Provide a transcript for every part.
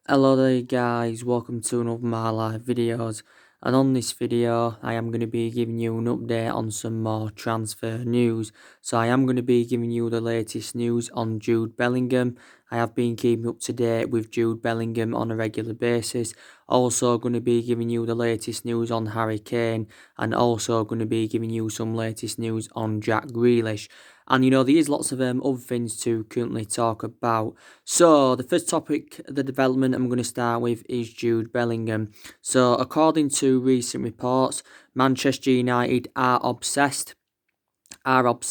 Hello there guys, welcome to another of my live videos, and on this video I am going to be giving you an update on some more transfer news. So I am going to be giving you the latest news on Jude Bellingham. I have been keeping up to date with Jude Bellingham on a regular basis. Also going to be giving you the latest news on Harry Kane, and also going to be giving you some latest news on Jack Grealish. And there is lots of other things to currently talk about. So the first topic, the development I'm going to start with is Jude Bellingham. So according to recent reports, Manchester United are obsessed about,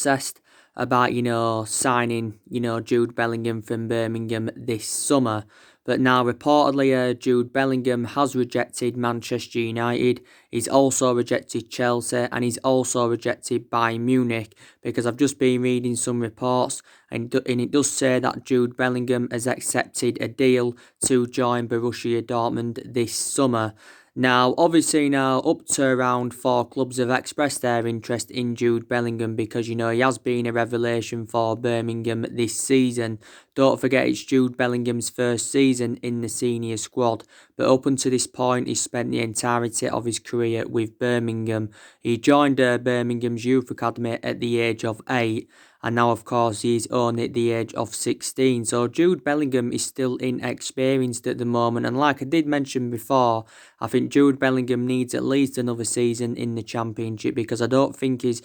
signing, Jude Bellingham from Birmingham this summer. But now, reportedly, Jude Bellingham has rejected Manchester United. He's also rejected Chelsea, and he's also rejected Bayern Munich, because I've just been reading some reports, and it does say that Jude Bellingham has accepted a deal to join Borussia Dortmund this summer. Now, obviously, up to around 4 clubs have expressed their interest in Jude Bellingham, because, he has been a revelation for Birmingham this season. Don't forget, it's Jude Bellingham's first season in the senior squad, but up until this point, he's spent the entirety of his career with Birmingham. He joined Birmingham's youth academy at the age of 8, and now, of course, he's only at the age of 16. So Jude Bellingham is still inexperienced at the moment, and like I did mention before, I think Jude Bellingham needs at least another season in the Championship, because I don't think he's,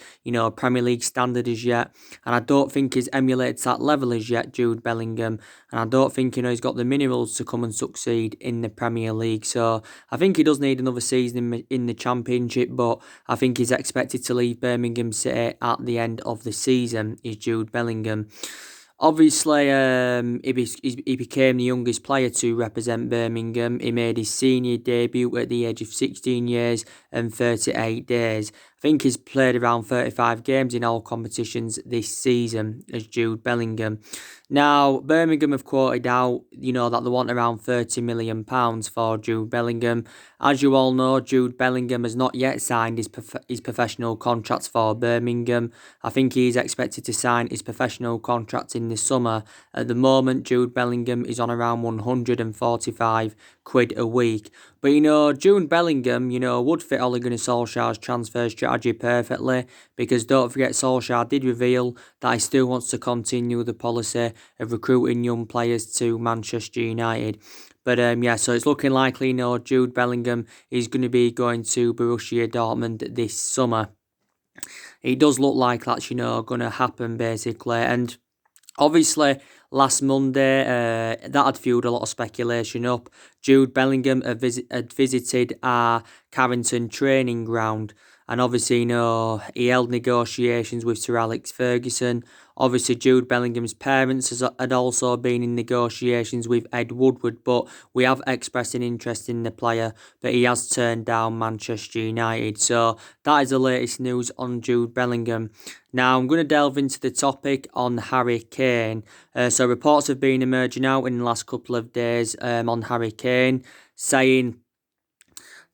Premier League standard as yet, and I don't think he's emulated that level as yet, Jude Bellingham, and I don't think, he's got the minerals to come and succeed in the Premier League. So I think he does need another season in the Championship, but I think he's expected to leave Birmingham City at the end of the season, is Jude Bellingham. Obviously, he became the youngest player to represent Birmingham. He made his senior debut at the age of 16 years and 38 days. I think he's played around 35 games in all competitions this season as Jude Bellingham. Now, Birmingham have quoted out, that they want around £30 million for Jude Bellingham. As you all know, Jude Bellingham has not yet signed his professional contract for Birmingham. I think he is expected to sign his professional contract in the summer. At the moment, Jude Bellingham is on around 145 quid a week. But, Jude Bellingham, would fit Ole Gunnar Solskjaer's transfer strategy perfectly, because don't forget, Solskjaer did reveal that he still wants to continue the policy of recruiting young players to Manchester United. But so it's looking likely, Jude Bellingham is going to be going to Borussia Dortmund this summer. It does look like that's, going to happen, basically. And obviously, last Monday, that had fueled a lot of speculation up. Jude Bellingham had visited our Carrington training ground, and obviously, he held negotiations with Sir Alex Ferguson. Obviously, Jude Bellingham's parents had also been in negotiations with Ed Woodward, but we have expressed an interest in the player, but he has turned down Manchester United. So that is the latest news on Jude Bellingham. Now, I'm going to delve into the topic on Harry Kane. So reports have been emerging out in the last couple of days on Harry Kane, saying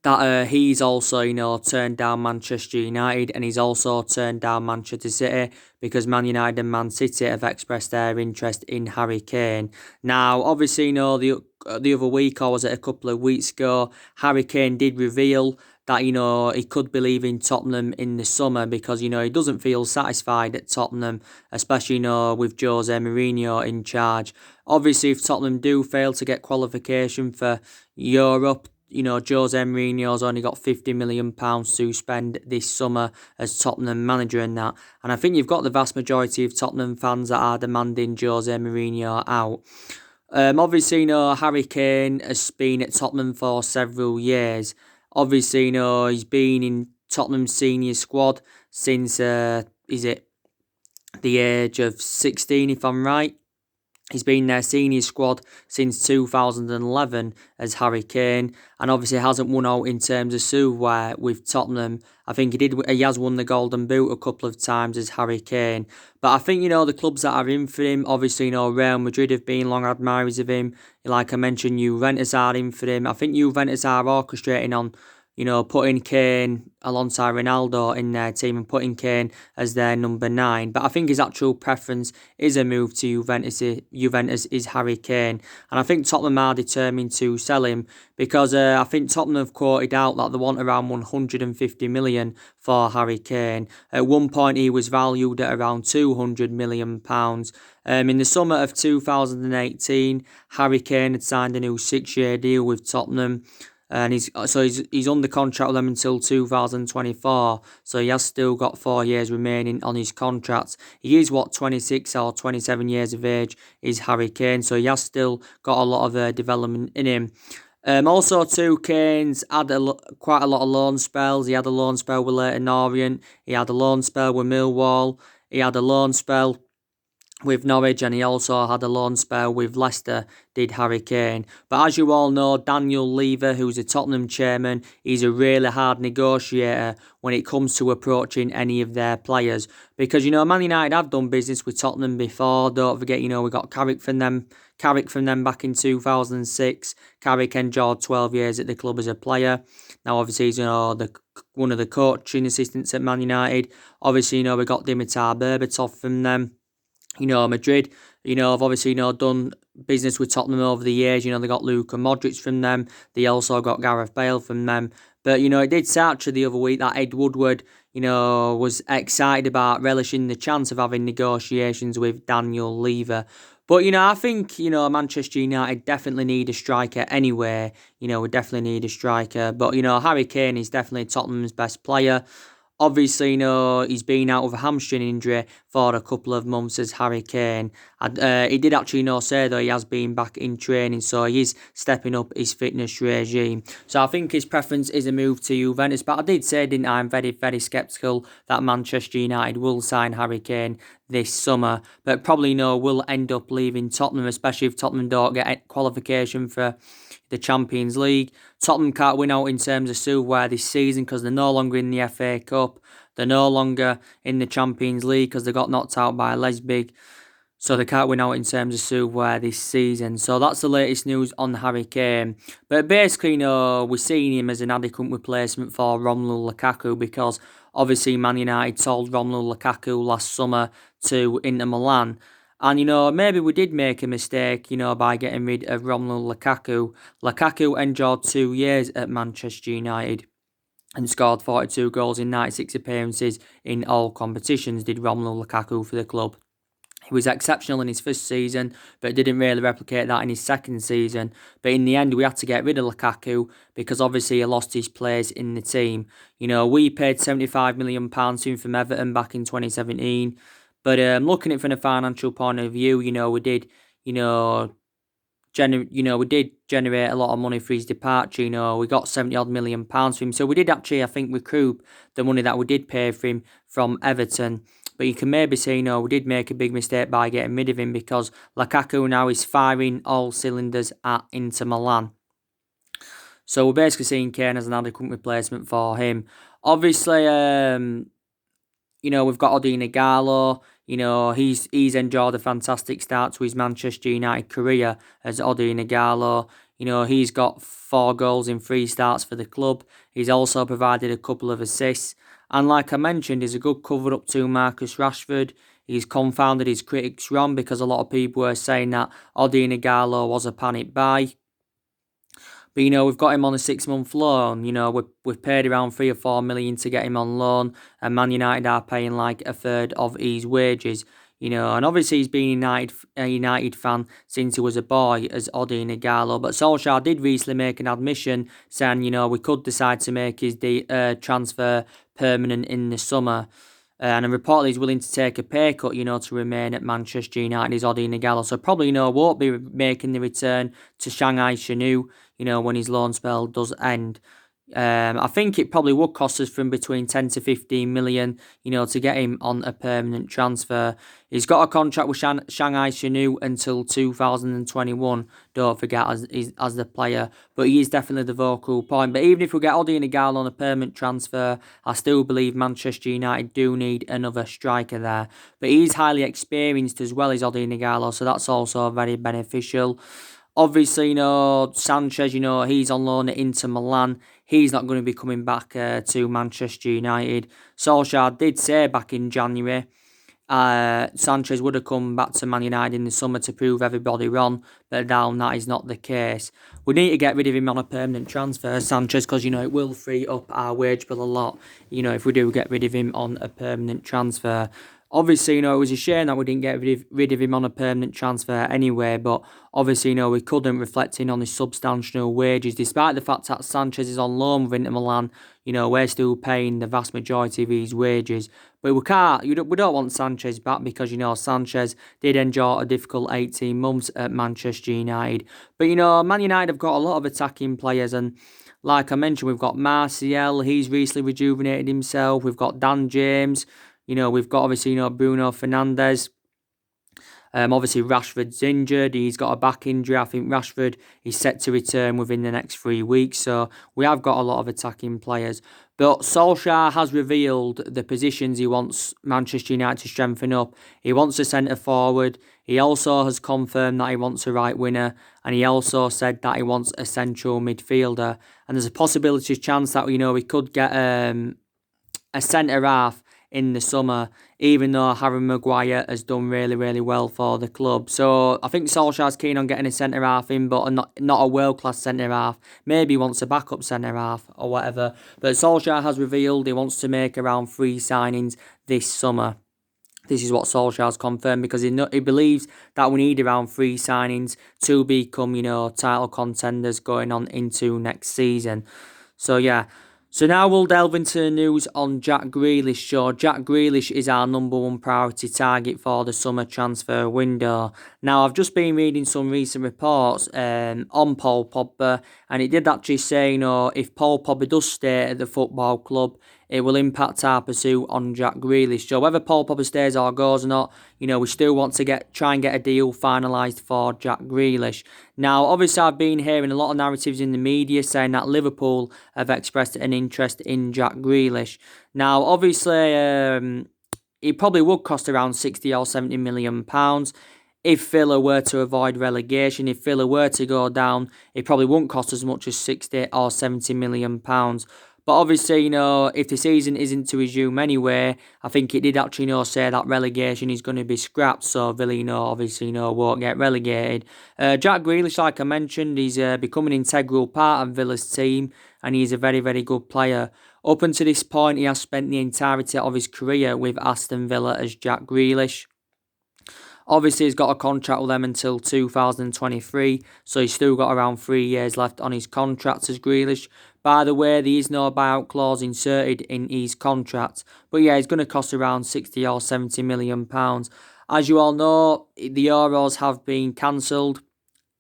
that he's also, turned down Manchester United, and he's also turned down Manchester City, because Man United and Man City have expressed their interest in Harry Kane. Now, obviously, the other week, or was it a couple of weeks ago, Harry Kane did reveal that, he could be leaving Tottenham in the summer, because, he doesn't feel satisfied at Tottenham, especially, with Jose Mourinho in charge. Obviously, if Tottenham do fail to get qualification for Europe, Jose Mourinho's only got £50 million to spend this summer as Tottenham manager and that. And I think you've got the vast majority of Tottenham fans that are demanding Jose Mourinho out. Obviously, Harry Kane has been at Tottenham for several years. Obviously, he's been in Tottenham's senior squad since, is it the age of 16, if I'm right? He's been their senior squad since 2011 as Harry Kane, and obviously hasn't won out in terms of silverware with Tottenham. I think he has won the Golden Boot a couple of times as Harry Kane. But I think, the clubs that are in for him, obviously, Real Madrid have been long admirers of him. Like I mentioned, Juventus are in for him. I think Juventus are orchestrating on putting Kane alongside Ronaldo in their team and putting Kane as their number 9. But I think his actual preference is a move to Juventus. Juventus is Harry Kane. And I think Tottenham are determined to sell him because I think Tottenham have quoted out that they want around 150 million for Harry Kane. At one point, he was valued at around 200 million pounds. In the summer of 2018, Harry Kane had signed a new 6-year deal with Tottenham. And he's under contract with them until 2024. So he has still got 4 years remaining on his contract. He is 26 or 27 years of age is Harry Kane. So he has still got a lot of development in him. Also, too, Kane's had quite a lot of loan spells. He had a loan spell with Leyton Orient. He had a loan spell with Millwall. He had a loan spell with Norwich, and he also had a loan spell with Leicester, did Harry Kane. But as you all know, Daniel Levy, who's a Tottenham chairman, he's a really hard negotiator when it comes to approaching any of their players. Because, Man United have done business with Tottenham before. Don't forget, we got Carrick from them back in 2006. Carrick enjoyed 12 years at the club as a player. Now, obviously, he's one of the coaching assistants at Man United. Obviously, we got Dimitar Berbatov from them. Madrid, have obviously, done business with Tottenham over the years. They got Luka Modric from them. They also got Gareth Bale from them. But, it did say actually the other week that Ed Woodward, was excited about relishing the chance of having negotiations with Daniel Levy. But, I think, Manchester United definitely need a striker anyway. We definitely need a striker. But, Harry Kane is definitely Tottenham's best player. Obviously, he's been out with a hamstring injury for a couple of months as Harry Kane. He did actually say, though, he has been back in training, so he is stepping up his fitness regime. So I think his preference is a move to Juventus. But I did say, didn't I, I'm very, very sceptical that Manchester United will sign Harry Kane this summer. But probably, will end up leaving Tottenham, especially if Tottenham don't get qualification for the Champions League. Tottenham can't win out in terms of silverware this season because they're no longer in the FA Cup. They're no longer in the Champions League because they got knocked out by Leipzig. So they can't win out in terms of silverware this season. So that's the latest news on Harry Kane. But basically, we're seeing him as an adequate replacement for Romelu Lukaku because obviously Man United sold Romelu Lukaku last summer to Inter Milan. And, maybe we did make a mistake, by getting rid of Romelu Lukaku. Lukaku enjoyed 2 years at Manchester United and scored 42 goals in 96 appearances in all competitions, did Romelu Lukaku for the club. He was exceptional in his first season, but didn't really replicate that in his second season. But in the end, we had to get rid of Lukaku because obviously he lost his place in the team. We paid £75 million to him from Everton back in 2017. But looking at it from a financial point of view, we did, we did generate a lot of money for his departure. We got £70 million from him. So we did actually, I think, recoup the money that we did pay for him from Everton. But you can maybe say, we did make a big mistake by getting rid of him because Lukaku now is firing all cylinders at Inter Milan. So we're basically seeing Kane as an adequate replacement for him. Obviously, we've got Odion Ighalo. He's enjoyed a fantastic start to his Manchester United career as Odion Ighalo. He's got 4 goals in 3 starts for the club. He's also provided a couple of assists. And like I mentioned, he's a good cover-up to Marcus Rashford. He's confounded his critics wrong because a lot of people were saying that Odion Ighalo was a panic buy. But, we've got him on a 6-month loan. We've paid around 3 or 4 million to get him on loan. And Man United are paying like a third of his wages. And obviously he's been a United fan since he was a boy as Odion Ighalo. But Solskjaer did recently make an admission saying, we could decide to make his transfer permanent in the summer. And reportedly he's willing to take a pay cut, to remain at Manchester United as Odion Ighalo. So probably, won't be making the return to Shanghai Shenhua, when his loan spell does end. I think it probably would cost us from between 10 to 15 million, to get him on a permanent transfer. He's got a contract with Shanghai Shenhua until 2021, don't forget, as the player. But he is definitely the vocal point. But even if we get Odion Ighalo on a permanent transfer, I still believe Manchester United do need another striker there. But he's highly experienced as well as Odion Ighalo, so that's also very beneficial. Obviously, Sanchez, he's on loan at Inter Milan. He's not going to be coming back to Manchester United. Solskjaer did say back in January Sanchez would have come back to Man United in the summer to prove everybody wrong, but now that is not the case. We need to get rid of him on a permanent transfer, Sanchez, because it will free up our wage bill a lot. If we do get rid of him on a permanent transfer. Obviously, it was a shame that we didn't get rid of him on a permanent transfer anyway, but obviously, we couldn't, reflecting on his substantial wages, despite the fact that Sanchez is on loan with Inter Milan. We're still paying the vast majority of his wages. But we can't, we don't want Sanchez back because, Sanchez did enjoy a difficult 18 months at Manchester United. But, Man United have got a lot of attacking players, and like I mentioned, we've got Martial, he's recently rejuvenated himself. We've got Dan James. We've got obviously, Bruno Fernandes. Obviously, Rashford's injured. He's got a back injury. I think Rashford is set to return within the next 3 weeks. So we have got a lot of attacking players. But Solskjaer has revealed the positions he wants Manchester United to strengthen up. He wants a centre forward. He also has confirmed that he wants a right winger. And he also said that he wants a central midfielder. And there's a possibility, chance that, we could get a centre half in the summer, even though Harry Maguire has done really, really well for the club. So I think Solskjaer's keen on getting a centre half in, but not a world class centre half. Maybe he wants a backup centre half or whatever. But Solskjaer has revealed he wants to make around 3 signings this summer. This is what Solskjaer's confirmed, because he believes that we need around 3 signings to become, title contenders going on into next season. So yeah. So now we'll delve into the news on Jack Grealish. So Jack Grealish is our number 1 priority target for the summer transfer window. Now, I've just been reading some recent reports on Paul Pogba, and it did actually say, if Paul Pogba does stay at the football club, it will impact our pursuit on Jack Grealish. So whether Paul Pogba stays or goes or not, we still want to try and get a deal finalised for Jack Grealish. Now, obviously, I've been hearing a lot of narratives in the media saying that Liverpool have expressed an interest in Jack Grealish. Now, obviously, it probably would cost around 60 or 70 million pounds. If Villa were to avoid relegation, if Villa were to go down, it probably wouldn't cost as much as 60 or 70 million pounds. But obviously, if the season isn't to resume anyway, I think it did actually, say that relegation is going to be scrapped. So Villa, obviously, won't get relegated. Jack Grealish, like I mentioned, he's become an integral part of Villa's team, and he's a very, very good player. Up until this point, he has spent the entirety of his career with Aston Villa as Jack Grealish. Obviously, he's got a contract with them until 2023, so he's still got around 3 years left on his contract as Grealish. By the way, there is no buyout clause inserted in his contract, but yeah, it's going to cost around 60 or 70 million pounds. As you all know, the Euros have been cancelled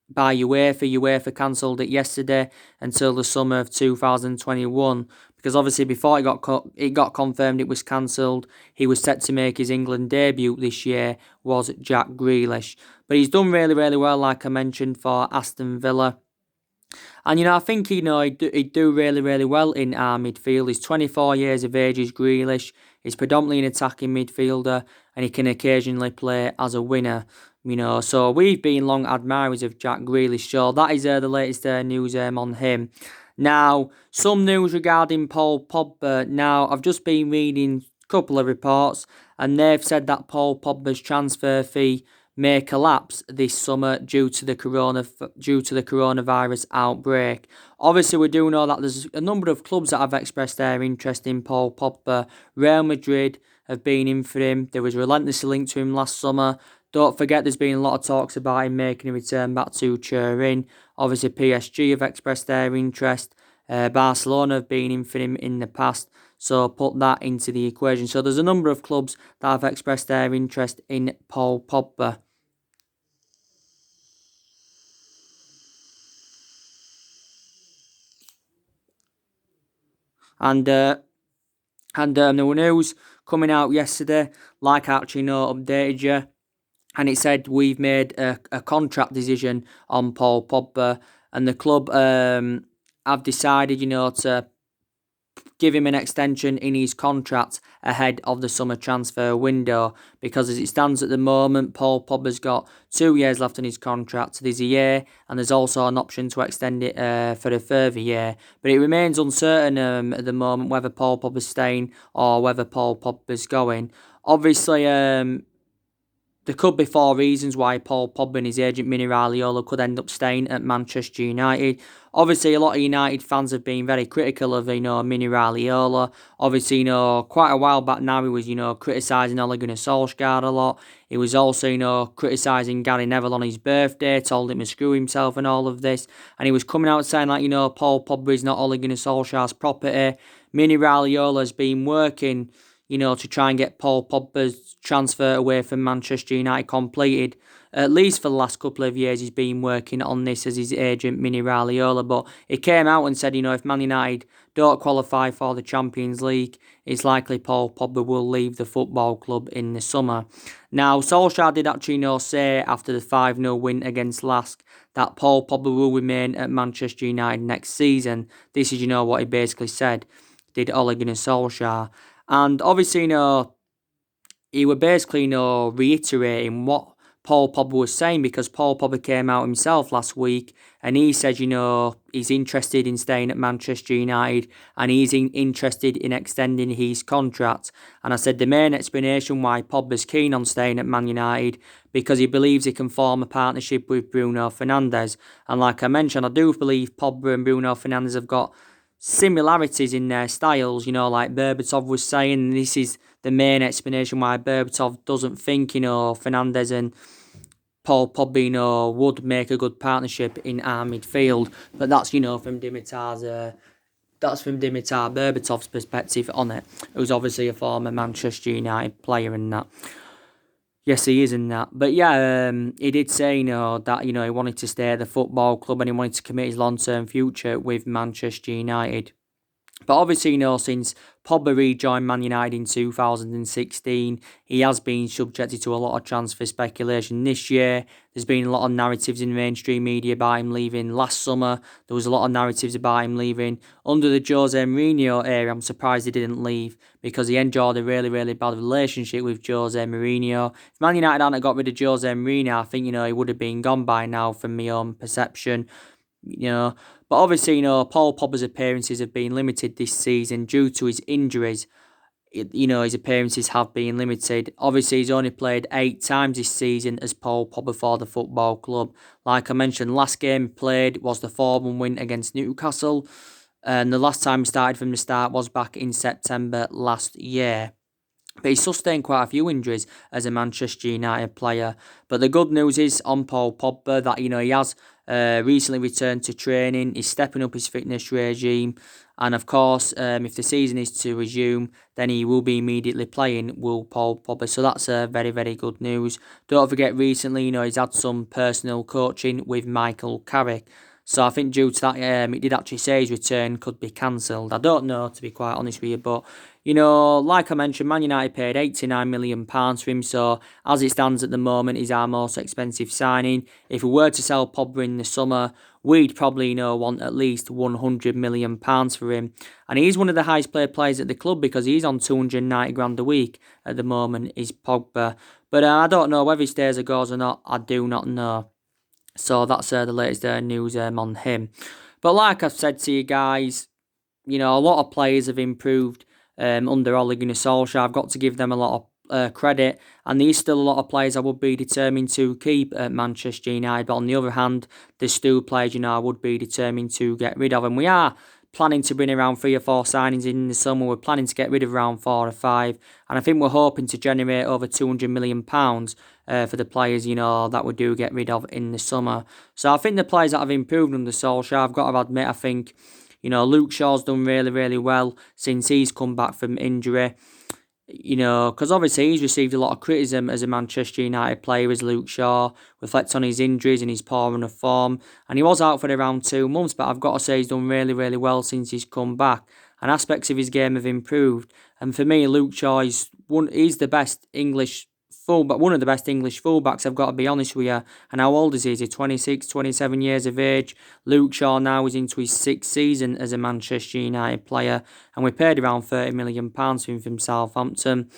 by UEFA. UEFA cancelled it yesterday until the summer of 2021, because obviously before it got confirmed it was cancelled, he was set to make his England debut this year, was Jack Grealish. But he's done really, really well, like I mentioned, for Aston Villa. And, I think, he'd do really, really well in our midfield. He's 24 years of age, he's Grealish. He's predominantly an attacking midfielder, and he can occasionally play as a winner. So we've been long admirers of Jack Grealish. So that is the latest news on him. Now, some news regarding Paul Pogba. Now, I've just been reading a couple of reports, and they've said that Paul Pogba's transfer fee may collapse this summer due to the coronavirus outbreak. Obviously, we do know that there's a number of clubs that have expressed their interest in Paul Pogba. Real Madrid have been in for him. There was relentlessly linked to him last summer. Don't forget, there's been a lot of talks about him making a return back to Turin. Obviously, PSG have expressed their interest. Barcelona have been in for him in the past. So put that into the equation. So there's a number of clubs that have expressed their interest in Paul Pogba. And there were news coming out yesterday, like I actually updated you, and it said we've made a contract decision on Paul Pogba, and the club have decided, to give him an extension in his contract ahead of the summer transfer window, because as it stands at the moment, Paul Pogba's got 2 years left on his contract. There's a year, and there's also an option to extend it for a further year. But it remains uncertain at the moment whether Paul Pogba's staying or whether Paul Pogba's going. Obviously, there could be 4 reasons why Paul Pogba and his agent Mini Raiola could end up staying at Manchester United. Obviously, a lot of United fans have been very critical of, Mini Raiola. Obviously, quite a while back now, he was, criticising Ole Gunnar Solskjaer a lot. He was also, criticising Gary Neville on his birthday, told him to screw himself and all of this. And he was coming out saying, Paul Pogba is not Ole Gunnar Solskjaer's property. Mini Raiola has been working, to try and get Paul Pogba's transfer away from Manchester United completed. At least for the last couple of years, he's been working on this as his agent, Mini Raiola. But he came out and said, if Man United don't qualify for the Champions League, it's likely Paul Pogba will leave the football club in the summer. Now, Solskjaer did actually, say after the 5-0 win against Lask that Paul Pogba will remain at Manchester United next season. This is, what he basically said, did Ole Gunnar Solskjaer. And obviously, he was basically, reiterating what Paul Pogba was saying, because Paul Pogba came out himself last week and he said, he's interested in staying at Manchester United and he's interested in extending his contract. And I said the main explanation why Pogba's keen on staying at Man United, because he believes he can form a partnership with Bruno Fernandes. And like I mentioned, I do believe Pogba and Bruno Fernandes have got similarities in their styles, like Berbatov was saying. This is the main explanation why Berbatov doesn't think, Fernandes and Paul Pogba, would make a good partnership in our midfield. But that's, from Dimitar Berbatov's perspective on it, who's obviously a former Manchester United player and that. Yes, he is in that. But yeah, he did say, that, he wanted to stay at the football club and he wanted to commit his long-term future with Manchester United. But obviously, since Pogba rejoined Man United in 2016, he has been subjected to a lot of transfer speculation this year. There's been a lot of narratives in mainstream media about him leaving last summer. There was a lot of narratives about him leaving under the Jose Mourinho era. I'm surprised he didn't leave, because he enjoyed a really, really bad relationship with Jose Mourinho. If Man United hadn't got rid of Jose Mourinho, I think, he would have been gone by now, from my own perception. But obviously, Paul Pogba's appearances have been limited this season due to his injuries. His appearances have been limited. Obviously, he's only played 8 times this season as Paul Pogba for the football club. Like I mentioned, last game he played was the 4-1 win against Newcastle. And the last time he started from the start was back in September last year. But he's sustained quite a few injuries as a Manchester United player. But the good news is on Paul Pogba that, he has recently returned to training. He's stepping up his fitness regime. And of course, if the season is to resume, then he will be immediately playing, will Paul Pogba. So that's very, very good news. Don't forget, recently, he's had some personal coaching with Michael Carrick. So I think due to that, it did actually say his return could be cancelled. I don't know, to be quite honest with you, but, like I mentioned, Man United paid £89 million for him, so as it stands at the moment, he's our most expensive signing. If we were to sell Pogba in the summer, we'd probably, want at least £100 million for him. And he's one of the highest paid players at the club, because he's on 290 grand a week at the moment, is Pogba. But I don't know whether he stays or goes or not. I do not know. So that's the latest news on him. But like I've said to you guys, a lot of players have improved under Ole Gunnar Solskjaer. I've got to give them a lot of credit. And there's still a lot of players I would be determined to keep at Manchester United. But on the other hand, there's still players, I would be determined to get rid of. And we are planning to bring around 3 or 4 signings in the summer. We're planning to get rid of around 4 or 5. And I think we're hoping to generate over £200 million for the players, that we do get rid of in the summer. So I think the players that have improved under Solskjaer, I've got to admit, I think, Luke Shaw's done really, really well since he's come back from injury. Because obviously he's received a lot of criticism as a Manchester United player, as Luke Shaw, reflects on his injuries and his poor run of form. And he was out for around 2 months, but I've got to say he's done really, really well since he's come back. And aspects of his game have improved. And for me, Luke Shaw he's the best English fullback, one of the best English fullbacks, I've got to be honest with you. And how old is he? Is he 26, 27 years of age? Luke Shaw now is into his sixth season as a Manchester United player, and we paid around £30 million for him from Southampton.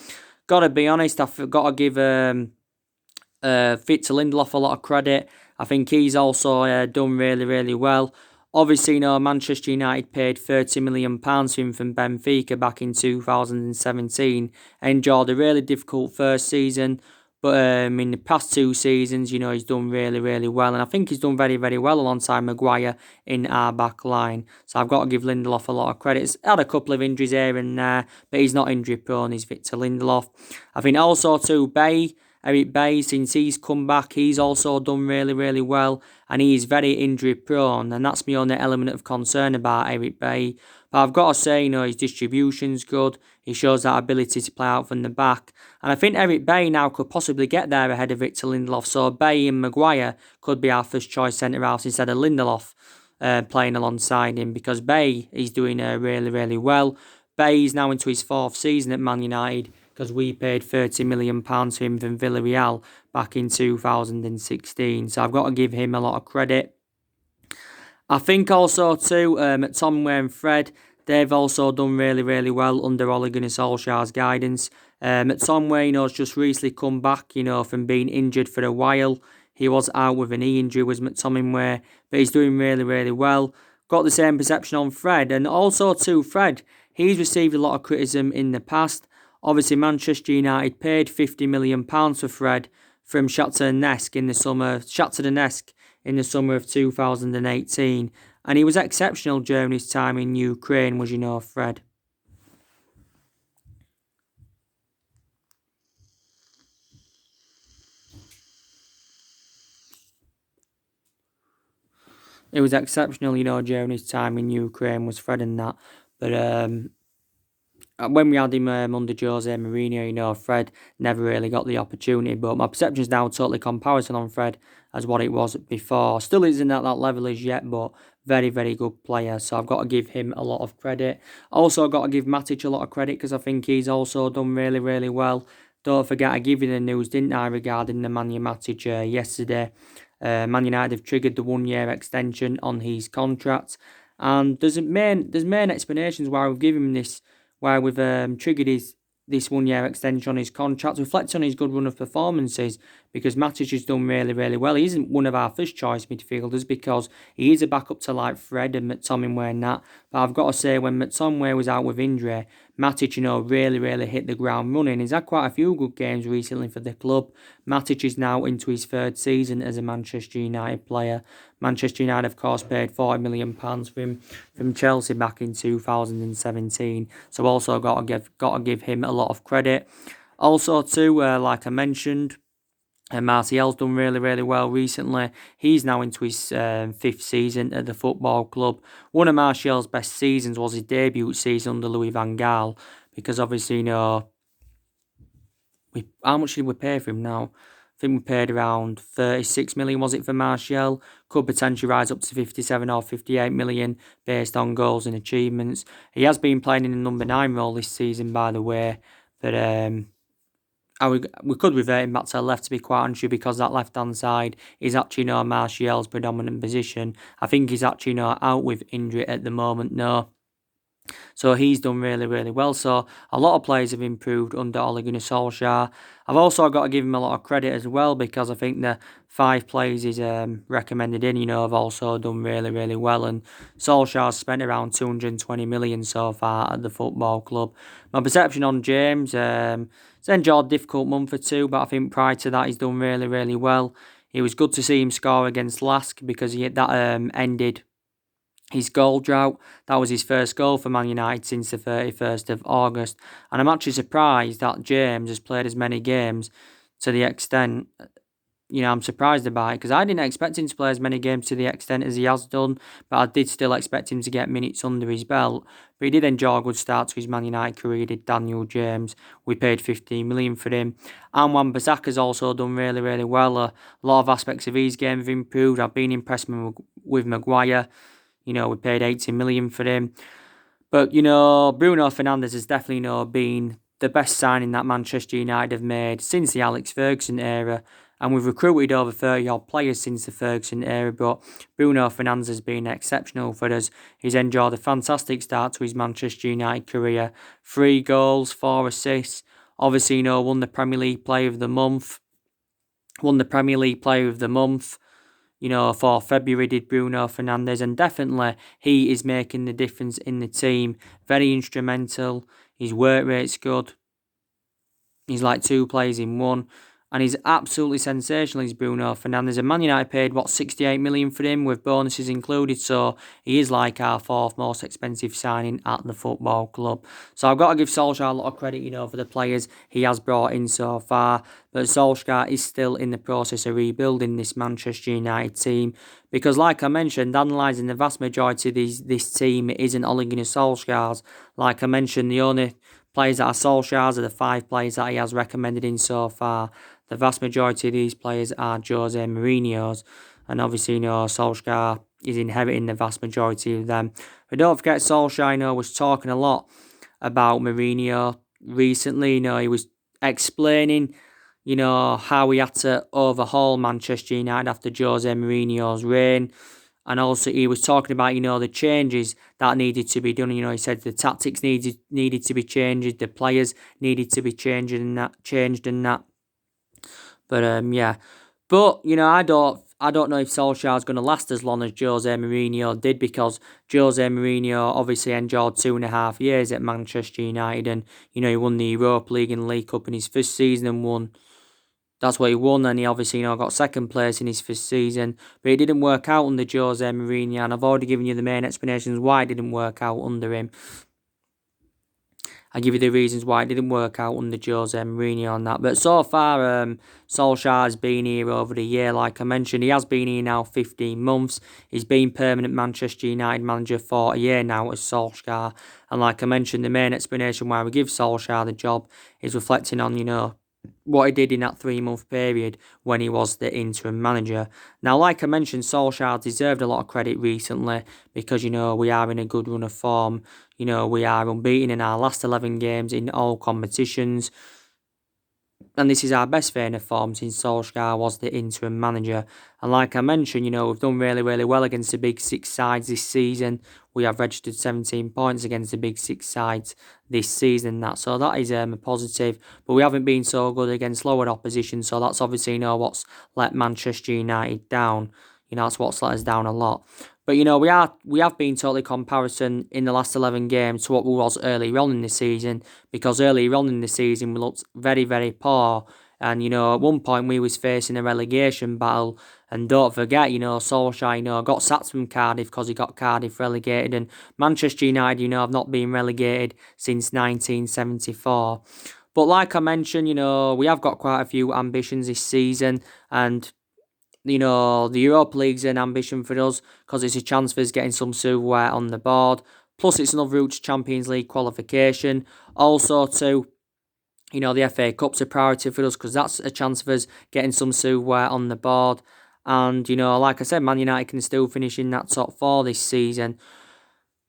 Got to be honest, I've got to give Victor Lindelof a lot of credit. I think he's also done really, really well. Obviously, Manchester United paid £30 million for him from Benfica back in 2017. Enjoyed a really difficult first season, but in the past two seasons, he's done really, really well. And I think he's done very, very well alongside Maguire in our back line. So I've got to give Lindelof a lot of credit. He's had a couple of injuries here and there, but he's not injury prone, he's Victor Lindelof. I think also too, Eric Bailly, since he's come back, he's also done really, really well, and he's very injury prone, and that's my only element of concern about Eric Bailly. But I've got to say, his distribution's good. He shows that ability to play out from the back, and I think Eric Bailly now could possibly get there ahead of Victor Lindelof. So Bailly and Maguire could be our first choice centre halves instead of Lindelof playing alongside him, because Bailly is doing really, really well. Bailly's now into his fourth season at Man United, because we paid £30 million for him from Villarreal back in 2016. So I've got to give him a lot of credit. I think also too, McTominay and Fred, they've also done really, really well under Ole Gunnar Solskjaer's guidance. McTominay, has just recently come back, from being injured for a while. He was out with a knee injury, was McTominay, but he's doing really, really well. Got the same perception on Fred, and also too, Fred, he's received a lot of criticism in the past. Obviously, Manchester United paid £50 million for Fred from Shakhtar Donetsk in the summer of 2018, and he was exceptional during his time in Ukraine, was Fred. It was exceptional, during his time in Ukraine, was Fred and that. But when we had him under Jose Mourinho, Fred never really got the opportunity. But my perception is now totally comparison on Fred as what it was before. Still isn't at that level as yet, but very, very good player. So I've got to give him a lot of credit. Also got to give Matic a lot of credit, because I think he's also done really, really well. Don't forget, I gave you the news, didn't I, regarding the Nemanja Matic yesterday. Man United have triggered the 1-year extension on his contract, and there's main explanations why we've given him this, why we've triggered this 1-year extension on his contract, reflects on his good run of performances, because Matic has done really, really well. He isn't one of our first choice midfielders, because he is a backup to like Fred and McTominay and that. But I've got to say, when McTominay was out with injury, Matic, really, really hit the ground running. He's had quite a few good games recently for the club. Matic is now into his third season as a Manchester United player. Manchester United, of course, paid £40 million for him from Chelsea back in 2017. So also got to give him a lot of credit. Also too, like I mentioned, Martial's done really, really well recently. He's now into his fifth season at the football club. One of Martial's best seasons was his debut season under Louis van Gaal, because obviously, how much did we pay for him now? I think we paid around 36 million, was it, for Martial? Could potentially rise up to 57 or 58 million based on goals and achievements. He has been playing in the number 9 role this season, by the way, but we could revert him back to the left, to be quite honest, because that left-hand side is actually Martial's predominant position. I think he's actually out with injury at the moment, So he's done really, really well. So a lot of players have improved under Ole Gunnar Solskjaer. I've also got to give him a lot of credit as well, because I think the 5 players he's recommended in, have also done really, really well. And Solskjaer's spent around 220 million so far at the football club. My perception on James, he's enjoyed a difficult month or two, but I think prior to that he's done really, really well. It was good to see him score against Lask, because that ended his goal drought. That was his first goal for Man United since the 31st of August. And I'm actually surprised that James has played as many games, to the extent, I'm surprised about it, because I didn't expect him to play as many games to the extent as he has done, but I did still expect him to get minutes under his belt. But he did enjoy a good start to his Man United career, did Daniel James. We paid 15 million for him. And Wan-Bissaka's also done really, really well. A lot of aspects of his game have improved. I've been impressed with Maguire. We paid 80 million for him. But, Bruno Fernandes has definitely, been the best signing that Manchester United have made since the Alex Ferguson era. And we've recruited over 30 odd players since the Ferguson era, but Bruno Fernandes has been exceptional for us. He's enjoyed a fantastic start to his Manchester United career. 3 goals, 4 assists. Obviously, won the Premier League Player of the Month. Won the Premier League Player of the Month. For February did Bruno Fernandes, and definitely he is making the difference in the team. Very instrumental. His work rate's good. He's like 2 players in one. And he's absolutely sensational, he's Bruno Fernandes. And Man United paid, 68 million for him with bonuses included. So he is like our 4th most expensive signing at the football club. So I've got to give Solskjaer a lot of credit, for the players he has brought in so far. But Solskjaer is still in the process of rebuilding this Manchester United team. Because like I mentioned, analysing the vast majority of this team, it isn't Ole Gunnar Solskjaer's. Like I mentioned, the only players that are Solskjaer's are the 5 players that he has recommended in so far. The vast majority of these players are Jose Mourinho's, and obviously, Solskjaer is inheriting the vast majority of them. But don't forget, Solskjaer, was talking a lot about Mourinho recently. He was explaining, how he had to overhaul Manchester United after Jose Mourinho's reign. And also, he was talking about, the changes that needed to be done. He said the tactics needed to be changed, the players needed to be changed and that. But yeah. But I don't know if Solskjaer's going to last as long as Jose Mourinho did, because Jose Mourinho obviously enjoyed 2.5 years at Manchester United, and he won the Europa League and League Cup in his first season and won. That's what he won, and he obviously got 2nd place in his first season, but it didn't work out under Jose Mourinho, and I've already given you the main explanations why it didn't work out under him. I give you the reasons why it didn't work out under Jose Mourinho on that. But so far, Solskjaer has been here over the year. Like I mentioned, he has been here now 15 months. He's been permanent Manchester United manager for a year now as Solskjaer. And like I mentioned, the main explanation why we give Solskjaer the job is reflecting on, what he did in that 3-month period when he was the interim manager. Now, like I mentioned, Solskjaer deserved a lot of credit recently because, we are in a good run of form. We are unbeaten in our last 11 games in all competitions. And this is our best vein of form since Solskjaer was the interim manager. And like I mentioned, we've done really, really well against the big 6 sides this season. We have registered 17 points against the big 6 sides this season. So that is a positive. But we haven't been so good against lower opposition. So that's obviously, what's let Manchester United down. That's what's let us down a lot. But, we have been totally comparison in the last 11 games to what we was earlier on in the season, because earlier on in the season we looked very, very poor. And, at one point we was facing a relegation battle. And don't forget, Solskjaer, got sacked from Cardiff because he got Cardiff relegated. And Manchester United, have not been relegated since 1974. But like I mentioned, we have got quite a few ambitions this season. And the Europa League's an ambition for us because it's a chance for us getting some silverware on the board. Plus, it's another route to Champions League qualification. Also, too, the FA Cup's a priority for us because that's a chance for us getting some silverware on the board. And, like I said, Man United can still finish in that top 4 this season.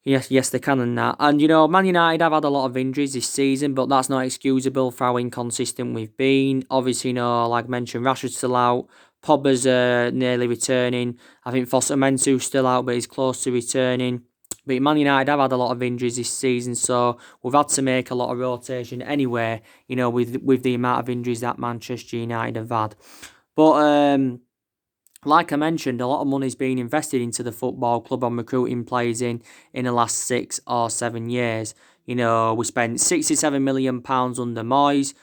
Yes, they can and that. And, Man United have had a lot of injuries this season, but that's not excusable for how inconsistent we've been. Obviously, like I mentioned, Rashford's still out. Pogba's nearly returning. I think Foster-Mensu's still out, but he's close to returning. But Man United have had a lot of injuries this season, so we've had to make a lot of rotation anyway, with the amount of injuries that Manchester United have had. But like I mentioned, a lot of money's been invested into the football club on recruiting players in the last 6 or 7 years. We spent £67 million under Moyes.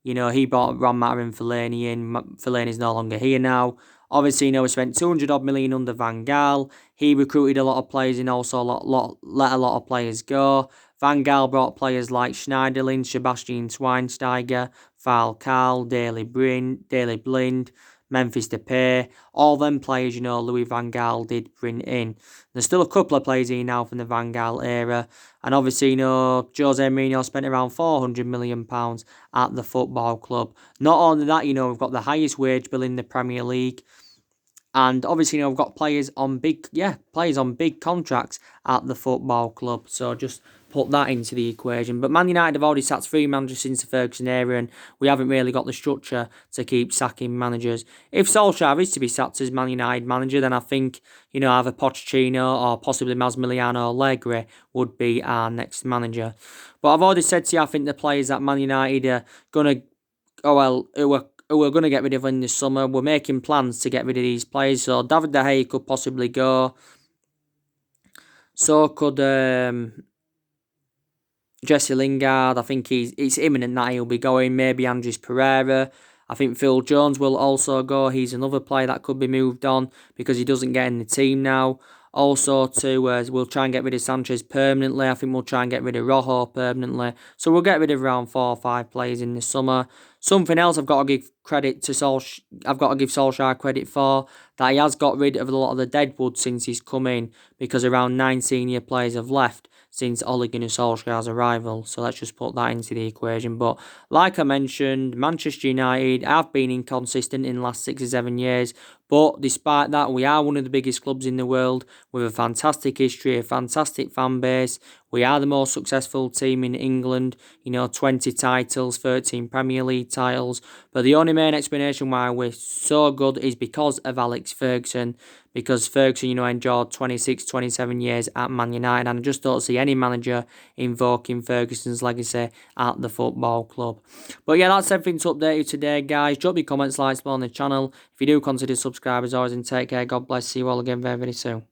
He brought Ron Matter and Fellaini in. Fellaini's no longer here now. Obviously, we spent 200 odd million under Van Gaal. He recruited a lot of players and also let a lot of players go. Van Gaal brought players like Schneiderlin, Sebastian Schweinsteiger, Falcao, Daley Blind, Memphis Depay. All them players, Louis Van Gaal did bring in. There's still a couple of players here now from the Van Gaal era. And obviously, Jose Mourinho spent around £400 million at the football club. Not only that, we've got the highest wage bill in the Premier League. And obviously, we've got players on big contracts at the football club. So just put that into the equation. But Man United have already sacked 3 managers since the Ferguson era, and we haven't really got the structure to keep sacking managers. If Solskjaer is to be sacked as Man United manager, then I think, either Pochettino or possibly Massimiliano Allegri would be our next manager. But I've already said to you, I think the players that Man United are going to, who are going to get rid of in the summer, we're making plans to get rid of these players. So David De Gea could possibly go. So could Jesse Lingard. I think it's imminent that he'll be going. Maybe Andres Pereira. I think Phil Jones will also go. He's another player that could be moved on because he doesn't get in the team now. Also, we'll try and get rid of Sanchez permanently. I think we'll try and get rid of Rojo permanently. So we'll get rid of around 4 or 5 players in the summer. Something else I've got to give credit to I've got to give Solskjaer credit for, that he has got rid of a lot of the deadwood since he's come in, because around 9 senior players have left since Ole Gunnar Solskjaer's arrival. So let's just put that into the equation. But like I mentioned, Manchester United have been inconsistent in the last 6 or 7 years. But despite that, we are one of the biggest clubs in the world with a fantastic history, a fantastic fan base. We are the most successful team in England, 20 titles, 13 Premier League titles. But the only main explanation why we're so good is because of Alex Ferguson. Because Ferguson, endured 26, 27 years at Man United. And I just don't see any manager invoking Ferguson's legacy at the football club. But yeah, that's everything to update you today, guys. Drop your comments, likes below on the channel. If you do, consider subscribing as always, and take care. God bless. See you all again very, very soon.